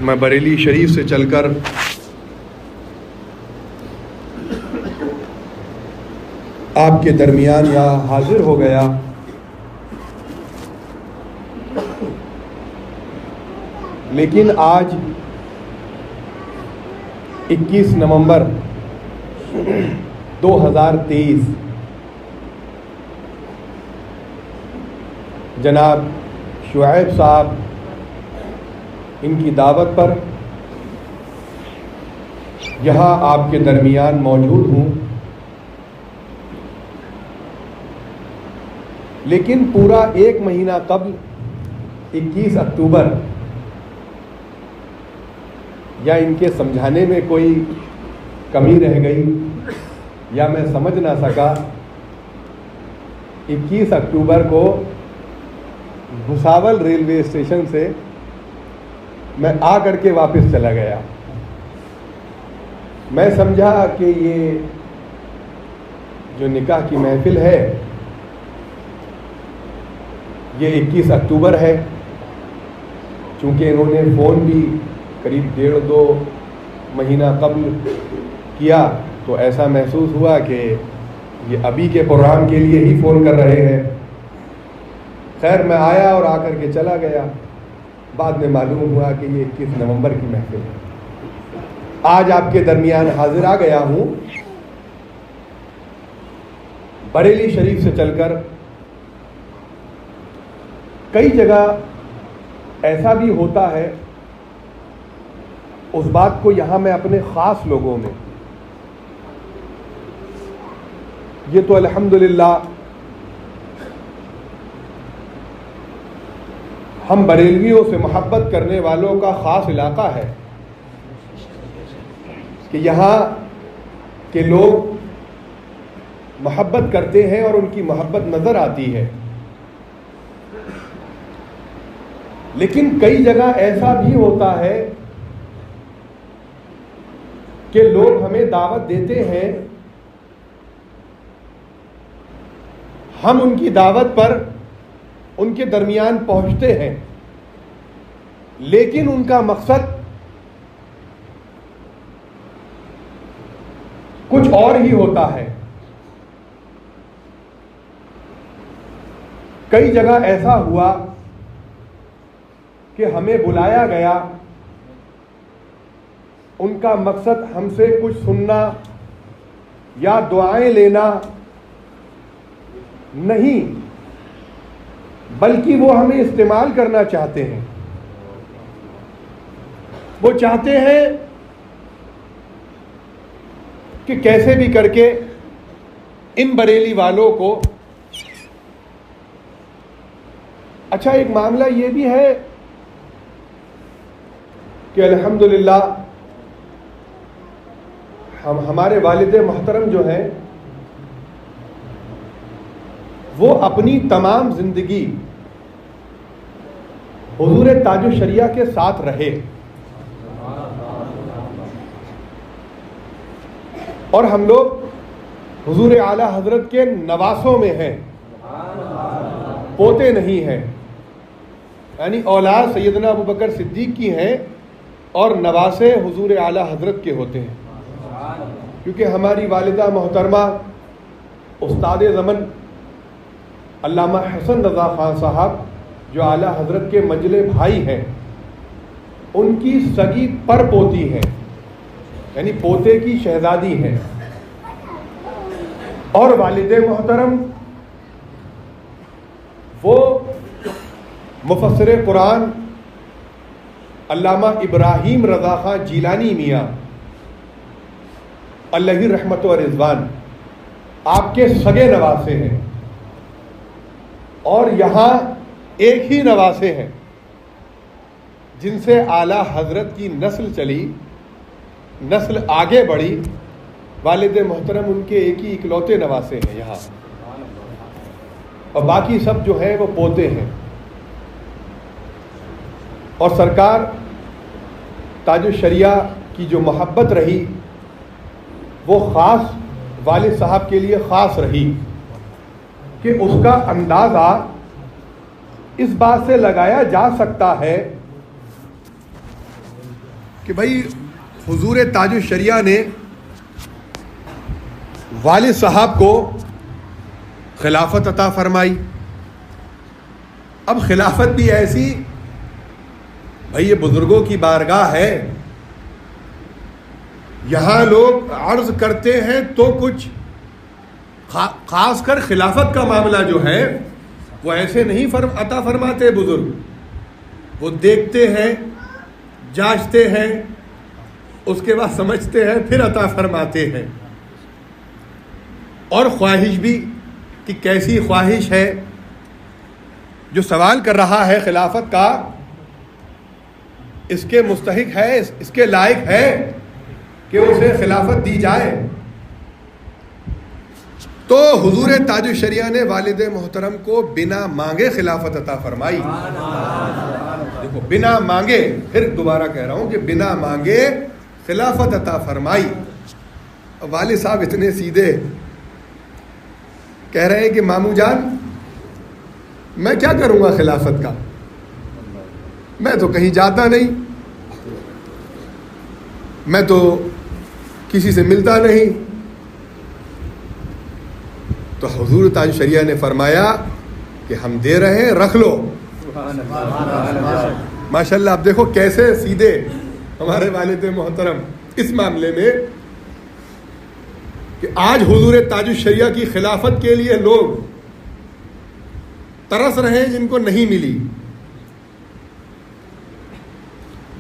میں بریلی شریف سے چل کر آپ کے درمیان یہاں حاضر ہو گیا، لیکن آج 21 نومبر 2023 جناب شعیب صاحب ان کی دعوت پر یہاں آپ کے درمیان موجود ہوں، لیکن پورا 1 مہینہ قبل 21 اکتوبر یا ان کے سمجھانے میں کوئی کمی رہ گئی یا میں سمجھ نہ سکا، 21 اکتوبر کو بھساول ریلوے اسٹیشن سے میں آ کر کے واپس چلا گیا۔ میں سمجھا کہ یہ جو نکاح کی محفل ہے یہ 21 اکتوبر ہے، چونکہ انہوں نے فون بھی قریب 1.5-2 مہینہ قبل کیا تو ایسا محسوس ہوا کہ یہ ابھی کے پروگرام کے لیے ہی فون کر رہے ہیں۔ خیر میں آیا اور آ کر کے چلا گیا، بعد میں معلوم ہوا کہ یہ 21 نومبر کی محفل ہے۔ آج آپ کے درمیان حاضر آ گیا ہوں بریلی شریف سے چل کر۔ کئی جگہ ایسا بھی ہوتا ہے، اس بات کو یہاں میں اپنے خاص لوگوں میں، یہ تو الحمدللہ ہم بریلویوں سے محبت کرنے والوں کا خاص علاقہ ہے کہ یہاں کے لوگ محبت کرتے ہیں اور ان کی محبت نظر آتی ہے، لیکن کئی جگہ ایسا بھی ہوتا ہے کہ لوگ ہمیں دعوت دیتے ہیں، ہم ان کی دعوت پر ان کے درمیان پہنچتے ہیں، لیکن ان کا مقصد کچھ اور ہی ہوتا ہے۔ کئی جگہ ایسا ہوا کہ ہمیں بلایا گیا، ان کا مقصد ہم سے کچھ سننا یا دعائیں لینا نہیں، بلکہ وہ ہمیں استعمال کرنا چاہتے ہیں۔ وہ چاہتے ہیں کہ کیسے بھی کر کے ان بریلی والوں کو، اچھا ایک معاملہ یہ بھی ہے کہ الحمدللہ ہمارے والد محترم جو ہیں وہ اپنی تمام زندگی حضور تاج الشریعہ کے ساتھ رہے، اور ہم لوگ حضور اعلی حضرت کے نواسوں میں ہیں، پوتے نہیں ہیں، یعنی اولاد سیدنا ابوبکر صدیق کی ہیں اور نواسے حضور اعلی حضرت کے ہوتے ہیں، کیونکہ ہماری والدہ محترمہ استاد زمن علامہ حسن رضا خان صاحب جو اعلیٰ حضرت کے منجلے بھائی ہیں، ان کی سگی پر پوتی ہیں، یعنی پوتے کی شہزادی ہیں، اور والد محترم وہ مفسر قرآن علامہ ابراہیم رضا خان جیلانی میاں علیہ رحمت و رضوان آپ کے سگے نواسے ہیں، اور یہاں ایک ہی نواسے ہیں جن سے اعلیٰ حضرت کی نسل چلی، نسل آگے بڑھی۔ والد محترم ان کے ایک ہی اکلوتے نواسے ہیں یہاں، اور باقی سب جو ہیں وہ پوتے ہیں۔ اور سرکار تاج الشریعہ کی جو محبت رہی وہ خاص والد صاحب کے لیے خاص رہی کہ اس کا اندازہ اس بات سے لگایا جا سکتا ہے کہ بھائی حضور تاج الشریعہ نے والد صاحب کو خلافت عطا فرمائی. اب خلافت بھی ایسی، بھائی یہ بزرگوں کی بارگاہ ہے، یہاں لوگ عرض کرتے ہیں تو کچھ خاص کر خلافت کا معاملہ جو ہے وہ ایسے نہیں عطا فرماتے بزرگ. وہ دیکھتے ہیں، جانچتے ہیں، اس کے بعد سمجھتے ہیں، پھر عطا فرماتے ہیں. اور خواہش بھی کہ کیسی خواہش ہے، جو سوال کر رہا ہے خلافت کا اس کے مستحق ہے، اس کے لائق ہے کہ اسے خلافت دی جائے. تو حضور تاج الشریعہ نے والد محترم کو بنا مانگے خلافت عطا فرمائی. دیکھو بنا مانگے، پھر دوبارہ کہہ رہا ہوں کہ بنا مانگے خلافت عطا فرمائی. والد صاحب اتنے سیدھے کہہ رہے ہیں کہ ماموں جان میں کیا کروں گا خلافت کا، میں تو کہیں جاتا نہیں، میں تو کسی سے ملتا نہیں. تو حضور تاج الشریعہ نے فرمایا کہ ہم دے رہے ہیں، رکھ لو. ماشاءاللہ. اب دیکھو کیسے سیدھے ہمارے والد محترم اس معاملے میں کہ آج حضور تاج الشریعہ کی خلافت کے لیے لوگ ترس رہے ہیں جن کو نہیں ملی.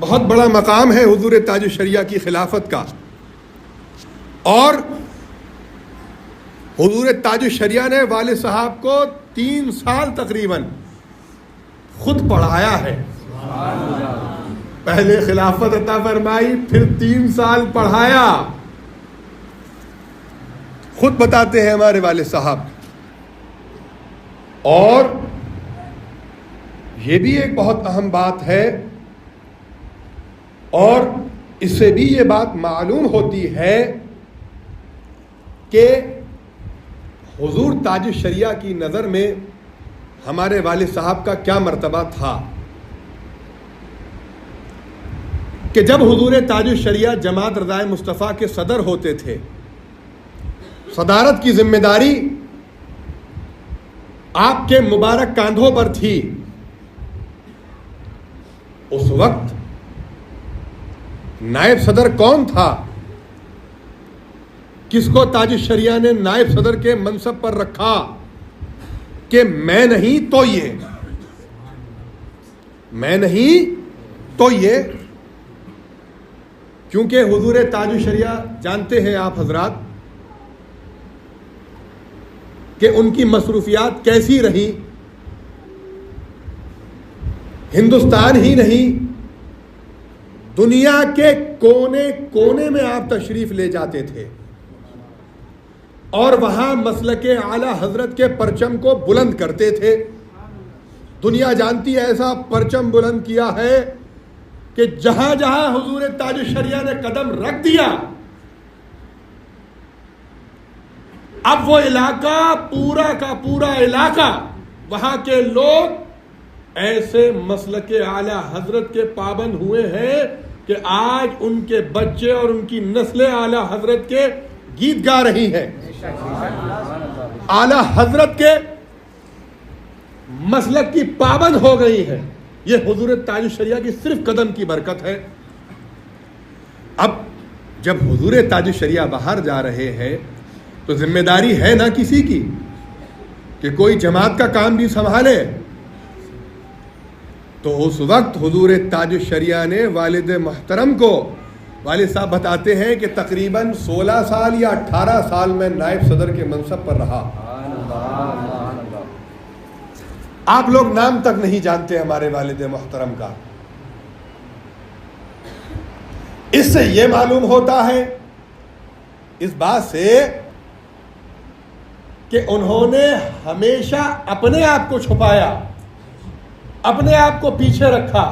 بہت بڑا مقام ہے حضور تاج الشریعہ کی خلافت کا. اور حضور تاج الشریعہ نے والد صاحب کو 3 سال تقریباً خود پڑھایا ہے. پہلے خلافت عطا فرمائی، پھر 3 سال پڑھایا. خود بتاتے ہیں ہمارے والد صاحب. اور یہ بھی ایک بہت اہم بات ہے، اور اس سے بھی یہ بات معلوم ہوتی ہے کہ حضور تاج الشریعہ کی نظر میں ہمارے والد صاحب کا کیا مرتبہ تھا. کہ جب حضور تاج الشریعہ جماعت رضائے مصطفیٰ کے صدر ہوتے تھے، صدارت کی ذمہ داری آپ کے مبارک کاندھوں پر تھی. اس وقت نائب صدر کون تھا؟ کس کو تاج الشریعہ نے نائب صدر کے منصب پر رکھا کہ میں نہیں تو یہ، میں نہیں تو یہ. کیونکہ حضور تاج الشریعہ جانتے ہیں آپ حضرات کہ ان کی مصروفیات کیسی رہی. ہندوستان ہی نہیں، دنیا کے کونے کونے میں آپ تشریف لے جاتے تھے اور وہاں مسلک اعلی حضرت کے پرچم کو بلند کرتے تھے. دنیا جانتی ہے ایسا پرچم بلند کیا ہے کہ جہاں جہاں حضور تاج الشریعہ نے قدم رکھ دیا، اب وہ علاقہ پورا کا پورا علاقہ، وہاں کے لوگ ایسے مسلک اعلی حضرت کے پابند ہوئے ہیں کہ آج ان کے بچے اور ان کی نسل اعلی حضرت کے گیت گا رہی ہیں، اعلی حضرت کے مسلک کی پابند ہو گئی ہے. یہ حضور تاج الشریعہ کی صرف قدم کی برکت ہے. اب جب حضور تاج الشریعہ باہر جا رہے ہیں تو ذمہ داری ہے نہ کسی کی کہ کوئی جماعت کا کام بھی سنبھالے. تو اس وقت حضور تاج الشریعہ نے والد محترم کو، والد صاحب بتاتے ہیں کہ تقریباً 16 سال یا 18 سال میں نائب صدر کے منصب پر رہا. آپ لوگ نام تک نہیں جانتے ہمارے والد محترم کا. اس سے یہ معلوم ہوتا ہے اس بات سے کہ انہوں نے ہمیشہ اپنے آپ کو چھپایا، اپنے آپ کو پیچھے رکھا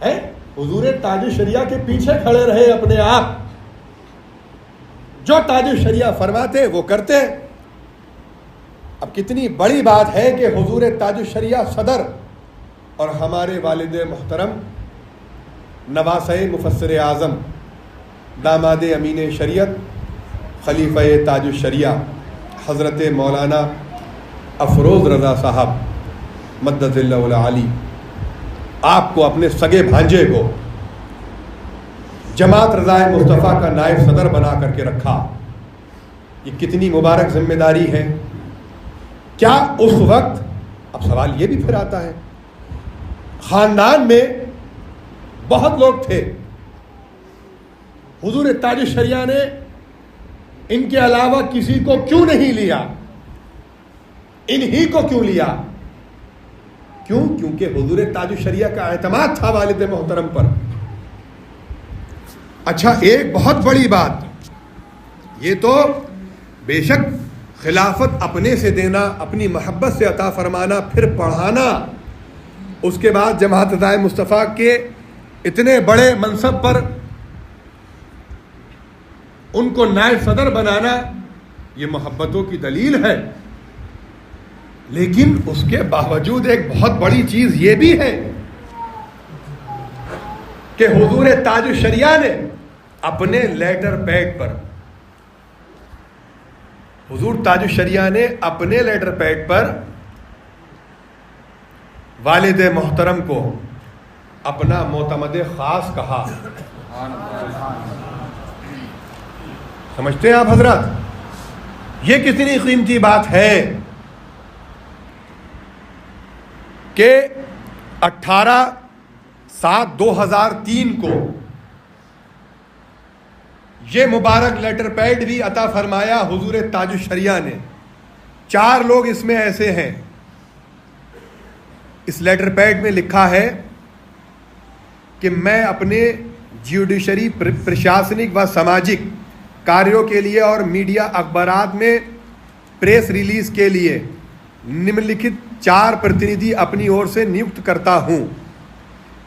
ہے. حضور تاج الشریعہ کے پیچھے کھڑے رہے اپنے آپ. جو تاج الشریعہ فرماتے وہ کرتے. اب کتنی بڑی بات ہے کہ حضور تاج الشریعہ صدر اور ہمارے والد محترم نواسۂ مفسر اعظم داماد امین شریعت خلیفہ تاج الشریعہ حضرت مولانا افروز رضا صاحب مدد اللہ العالی آپ کو اپنے سگے بھانجے کو جماعت رضائے مصطفیٰ کا نائب صدر بنا کر کے رکھا. یہ کتنی مبارک ذمہ داری ہے. کیا اس وقت، اب سوال یہ بھی پھر آتا ہے، خاندان میں بہت لوگ تھے، حضور تاج الشریعہ نے ان کے علاوہ کسی کو کیوں نہیں لیا؟ انہی کو کیوں لیا؟ کیوں؟ کیونکہ حضور تاج الشریعہ کا اعتماد تھا والد محترم پر. اچھا، ایک بہت بڑی بات، یہ تو بے شک خلافت اپنے سے دینا، اپنی محبت سے عطا فرمانا، پھر پڑھانا، اس کے بعد جماعت رضائے مصطفیٰ کے اتنے بڑے منصب پر ان کو نائب صدر بنانا، یہ محبتوں کی دلیل ہے. لیکن اس کے باوجود ایک بہت بڑی چیز یہ بھی ہے کہ حضور تاج الشریعہ نے اپنے لیٹر پیڈ پر، حضور تاج الشریعہ نے اپنے لیٹر پیڈ پر والد محترم کو اپنا معتمد خاص کہا. سمجھتے ہیں آپ حضرات؟ یہ کتنی قیمتی بات ہے کہ 18/7/2003 کو یہ مبارک لیٹر پیڈ بھی عطا فرمایا حضور تاج الشریعہ نے. 4 لوگ اس میں ایسے ہیں. اس لیٹر پیڈ میں لکھا ہے کہ میں اپنے جوڈیشری، پرشاسنک و سماجک کاریوں کے لیے اور میڈیا اخبارات میں پریس ریلیز کے لیے نمنلکھت 4 پرتیندھی اپنی اور سے نیوکت کرتا ہوں.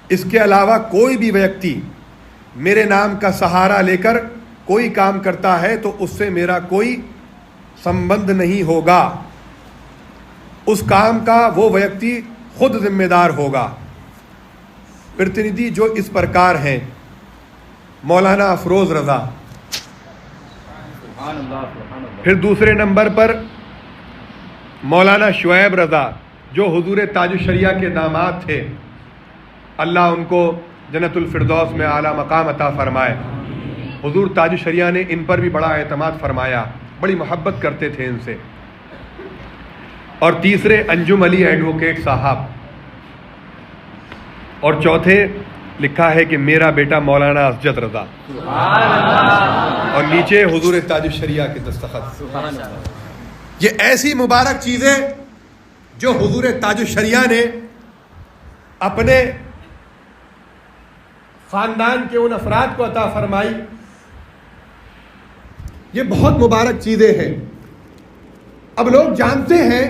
اس کے علاوہ کوئی بھی ویکتی میرے نام کا سہارا لے کر کوئی کام کرتا ہے تو اس سے میرا کوئی سمبند نہیں ہوگا. اس کام کا وہ ویکتی خود ذمہ دار ہوگا. پرتیندھی جو اس پرکار ہیں: مولانا افروز رضا. پھر دوسرے نمبر پر مولانا شعیب رضا، جو حضور تاج الشریعہ کے داماد تھے. اللہ ان کو جنت الفردوس میں اعلیٰ مقام عطا فرمائے. حضور تاج الشریعہ نے ان پر بھی بڑا اعتماد فرمایا، بڑی محبت کرتے تھے ان سے. اور تیسرے انجم علی ایڈوکیٹ صاحب. اور چوتھے لکھا ہے کہ میرا بیٹا مولانا اسجد رضا. اور نیچے حضور تاج الشریعہ کے دستخط. یہ ایسی مبارک چیزیں جو حضور تاج الشریعہ نے اپنے خاندان کے ان افراد کو عطا فرمائی، یہ بہت مبارک چیزیں ہیں. اب لوگ جانتے ہیں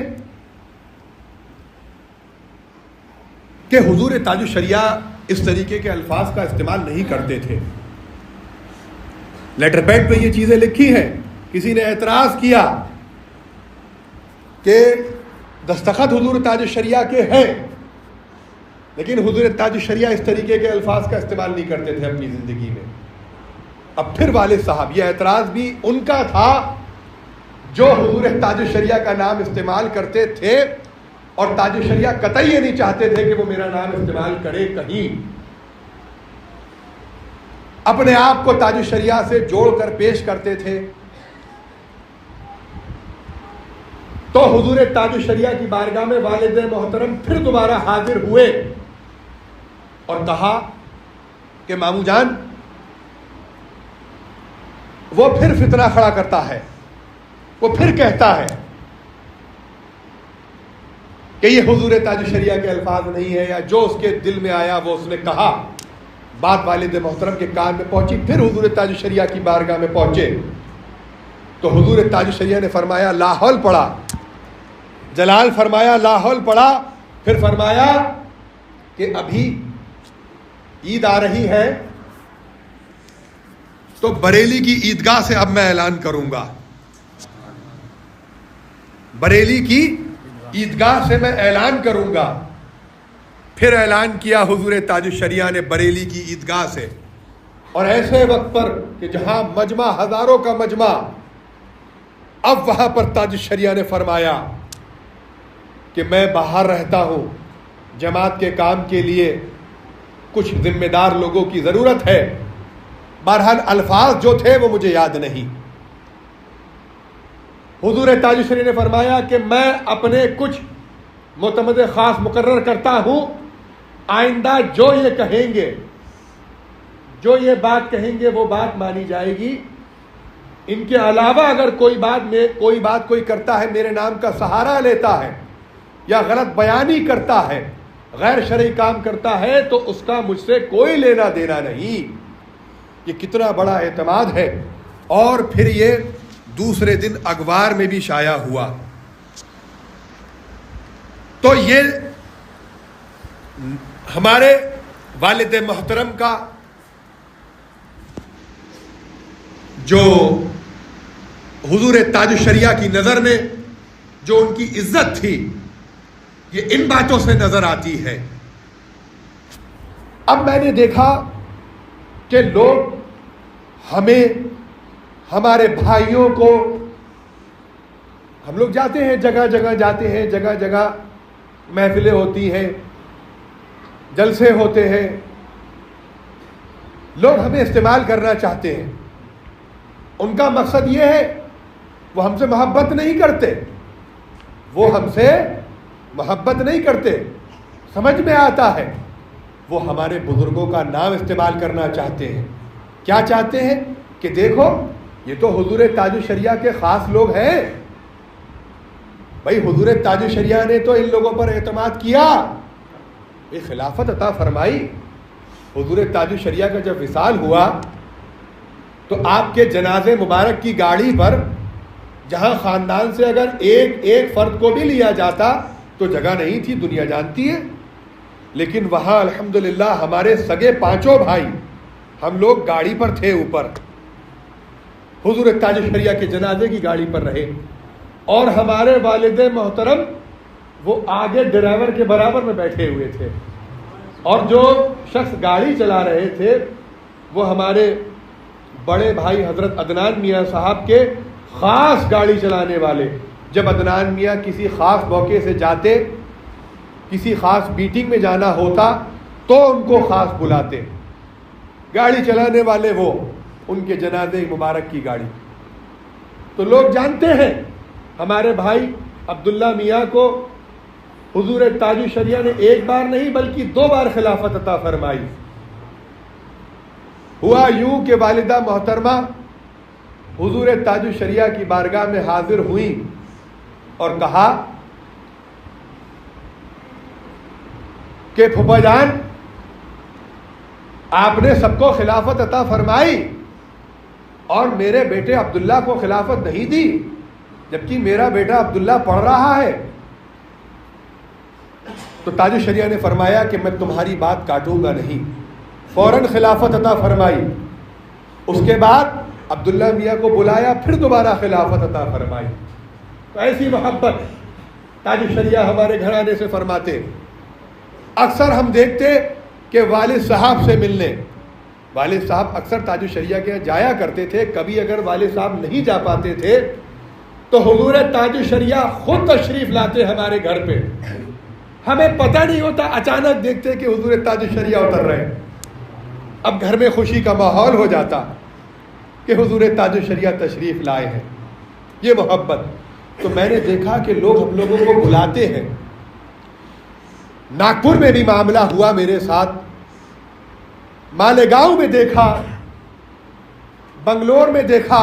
کہ حضور تاج الشریعہ اس طریقے کے الفاظ کا استعمال نہیں کرتے تھے. لیٹر پیڈ پہ یہ چیزیں لکھی ہیں. کسی نے اعتراض کیا کہ دستخط حضور تاج الشریعہ کے ہیں، لیکن حضور تاج الشریعہ اس طریقے کے الفاظ کا استعمال نہیں کرتے تھے اپنی زندگی میں. اب پھر والد صاحب، یہ اعتراض بھی ان کا تھا جو حضور تاج الشریعہ کا نام استعمال کرتے تھے، اور تاج الشریعہ قطعی یہ نہیں چاہتے تھے کہ وہ میرا نام استعمال کرے کہیں. اپنے آپ کو تاج الشریعہ سے جوڑ کر پیش کرتے تھے. تو حضور تاج الشریعہ کی بارگاہ میں والد محترم پھر دوبارہ حاضر ہوئے اور کہا کہ ماموں جان، وہ پھر فتنہ کھڑا کرتا ہے، وہ پھر کہتا ہے کہ یہ حضور تاج الشریعہ کے الفاظ نہیں ہے، یا جو اس کے دل میں آیا وہ اس نے کہا. بات والد محترم کے کان میں پہنچی. پھر حضور تاج الشریعہ کی بارگاہ میں پہنچے تو حضور تاج الشریعہ نے فرمایا لا حول پڑھا، جلال فرمایا لا حول پڑھا. پھر فرمایا کہ ابھی عید آ رہی ہے تو بریلی کی عیدگاہ سے اب میں اعلان کروں گا. بریلی کی عیدگاہ سے میں اعلان کروں گا پھر اعلان کیا حضور تاج الشریعہ نے بریلی کی عیدگاہ سے، اور ایسے وقت پر کہ جہاں مجمع ہزاروں کا مجمع، اب وہاں پر تاج الشریعہ نے فرمایا کہ میں باہر رہتا ہوں، جماعت کے کام کے لیے کچھ ذمہ دار لوگوں کی ضرورت ہے۔ بہرحال الفاظ جو تھے وہ مجھے یاد نہیں۔ حضور تاج الشریعہ نے فرمایا کہ میں اپنے کچھ معتمد خاص مقرر کرتا ہوں، آئندہ جو یہ کہیں گے، جو یہ بات کہیں گے وہ بات مانی جائے گی۔ ان کے علاوہ اگر کوئی بات کوئی کرتا ہے، میرے نام کا سہارا لیتا ہے یا غلط بیانی کرتا ہے، غیر شرعی کام کرتا ہے، تو اس کا مجھ سے کوئی لینا دینا نہیں۔ یہ کتنا بڑا اعتماد ہے۔ اور پھر یہ دوسرے دن اخبار میں بھی شائع ہوا۔ تو یہ ہمارے والد محترم کا جو حضور تاج الشریعہ کی نظر میں جو ان کی عزت تھی، یہ ان باتوں سے نظر آتی ہے۔ اب میں نے دیکھا کہ لوگ ہمیں، ہمارے بھائیوں کو، ہم لوگ جاتے ہیں جگہ جگہ جاتے ہیں، جگہ جگہ محفلیں ہوتی ہیں، جلسے ہوتے ہیں، لوگ ہمیں استعمال کرنا چاہتے ہیں۔ ان کا مقصد یہ ہے، وہ ہم سے محبت نہیں کرتے، وہ ہم سے محبت نہیں کرتے، سمجھ میں آتا ہے، وہ ہمارے بزرگوں کا نام استعمال کرنا چاہتے ہیں۔ کیا چاہتے ہیں کہ دیکھو یہ تو حضور تاج الشریعہ کے خاص لوگ ہیں، بھائی حضور تاج الشریعہ نے تو ان لوگوں پر اعتماد کیا، یہ خلافت عطا فرمائی۔ حضور تاج الشریعہ کا جب وصال ہوا تو آپ کے جنازے مبارک کی گاڑی پر، جہاں خاندان سے اگر ایک فرد کو بھی لیا جاتا تو جگہ نہیں تھی، دنیا جانتی ہے، لیکن وہاں الحمدللہ ہمارے سگے پانچوں بھائی، ہم لوگ گاڑی پر تھے، اوپر حضور تاج الشریعہ کے جنازے کی گاڑی پر رہے، اور ہمارے والد محترم وہ آگے ڈرائیور کے برابر میں بیٹھے ہوئے تھے، اور جو شخص گاڑی چلا رہے تھے وہ ہمارے بڑے بھائی حضرت عدنان میاں صاحب کے خاص گاڑی چلانے والے۔ جب عدنان میاں کسی خاص موقع سے جاتے، کسی خاص میٹنگ میں جانا ہوتا تو ان کو خاص بلاتے، گاڑی چلانے والے وہ، ان کے جنازے مبارک کی گاڑی۔ تو لوگ جانتے ہیں ہمارے بھائی عبداللہ میاں کو حضور تاج الشریعہ نے ایک بار نہیں بلکہ 2 بار خلافت عطا فرمائی۔ ہوا یوں کہ والدہ محترمہ حضور تاج الشریعہ کی بارگاہ میں حاضر ہوئیں اور کہا کہ پھوپھا جان، آپ نے سب کو خلافت عطا فرمائی اور میرے بیٹے عبداللہ کو خلافت نہیں دی، جبکہ میرا بیٹا عبداللہ پڑھ رہا ہے۔ تو تاج الشریعہ نے فرمایا کہ میں تمہاری بات کاٹوں گا نہیں، فوراً خلافت عطا فرمائی۔ اس کے بعد عبداللہ میاں کو بلایا، پھر دوبارہ خلافت عطا فرمائی۔ تو ایسی محبت تاج الشریعہ ہمارے گھرانے سے فرماتے۔ اکثر ہم دیکھتے کہ والد صاحب سے ملنے، والد صاحب اکثر تاج الشریعہ کے جایا کرتے تھے، کبھی اگر والد صاحب نہیں جا پاتے تھے تو حضور تاج الشریعہ خود تشریف لاتے ہمارے گھر پہ، ہمیں پتہ نہیں ہوتا، اچانک دیکھتے کہ حضور تاج الشریعہ اتر رہے ہیں۔ اب گھر میں خوشی کا ماحول ہو جاتا کہ حضور تاج الشریعہ تشریف لائے ہیں۔ یہ محبت۔ تو میں نے دیکھا کہ لوگ ہم لوگوں کو بلاتے ہیں۔ ناگپور میں بھی معاملہ ہوا میرے ساتھ، مالیگاؤں میں دیکھا، بنگلور میں دیکھا،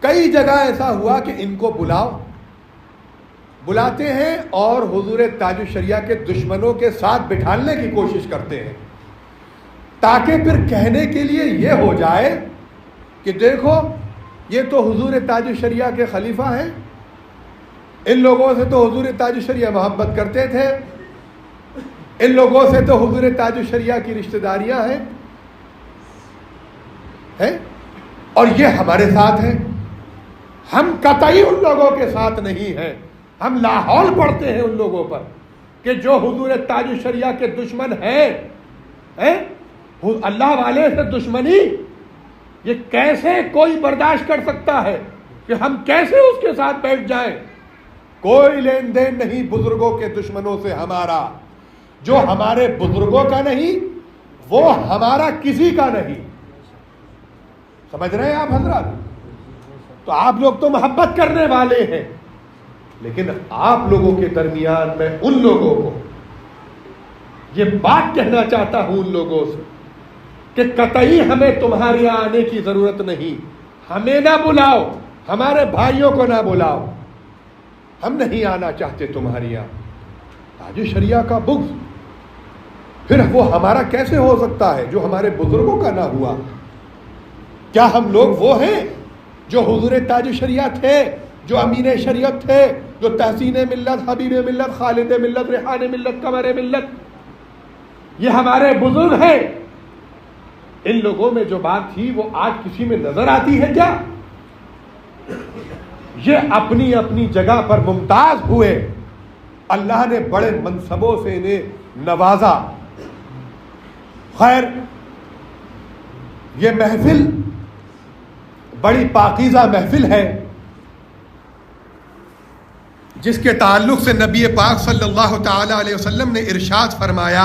کئی جگہ ایسا ہوا کہ ان کو بلاتے ہیں اور حضور تاج الشریعہ کے دشمنوں کے ساتھ بٹھانے کی کوشش کرتے ہیں، تاکہ پھر کہنے کے لیے یہ ہو جائے کہ دیکھو یہ تو حضور تاج الشریعہ کے خلیفہ ہیں، ان لوگوں سے تو حضور تاج الشریعہ محبت کرتے تھے، ان لوگوں سے تو حضور تاج الشریعہ کی رشتہ داریاں ہیں، اور یہ ہمارے ساتھ ہیں۔ ہم قطعی ان لوگوں کے ساتھ نہیں ہیں، ہم لاحول پڑھتے ہیں ان لوگوں پر، کہ جو حضور تاج الشریعہ کے دشمن ہیں اللہ والے سے دشمنی، یہ کیسے کوئی برداشت کر سکتا ہے کہ ہم کیسے اس کے ساتھ بیٹھ جائیں؟ کوئی لین دین نہیں بزرگوں کے دشمنوں سے ہمارا، جو ہمارے بزرگوں کا نہیں وہ ہمارا کسی کا نہیں۔ سمجھ رہے ہیں آپ حضرات؟ تو آپ لوگ تو محبت کرنے والے ہیں، لیکن آپ لوگوں کے درمیان میں ان لوگوں کو یہ بات کہنا چاہتا ہوں، ان لوگوں سے، کہ قطعی ہمیں تمہارے یہاں آنے کی ضرورت نہیں، ہمیں نہ بلاؤ، ہمارے بھائیوں کو نہ بلاؤ، ہم نہیں آنا چاہتے تمہارے یہاں۔ تاج شریعہ کا بغض پھر وہ ہمارا کیسے ہو سکتا ہے جو ہمارے بزرگوں کا نہ ہوا؟ کیا ہم لوگ وہ ہیں جو حضور تاج شریعہ تھے، جو امین شریعت تھے، جو تحسین ملت، حبیب ملت، خالد ملت، ریحان ملت، قمر ملت، یہ ہمارے بزرگ ہیں؟ ان لوگوں میں جو بات تھی وہ آج کسی میں نظر آتی ہے کیا؟ یہ اپنی اپنی جگہ پر ممتاز ہوئے، اللہ نے بڑے منصبوں سے انہیں نوازا۔ خیر، یہ محفل بڑی پاکیزہ محفل ہے جس کے تعلق سے نبی پاک صلی اللہ تعالی علیہ وسلم نے ارشاد فرمایا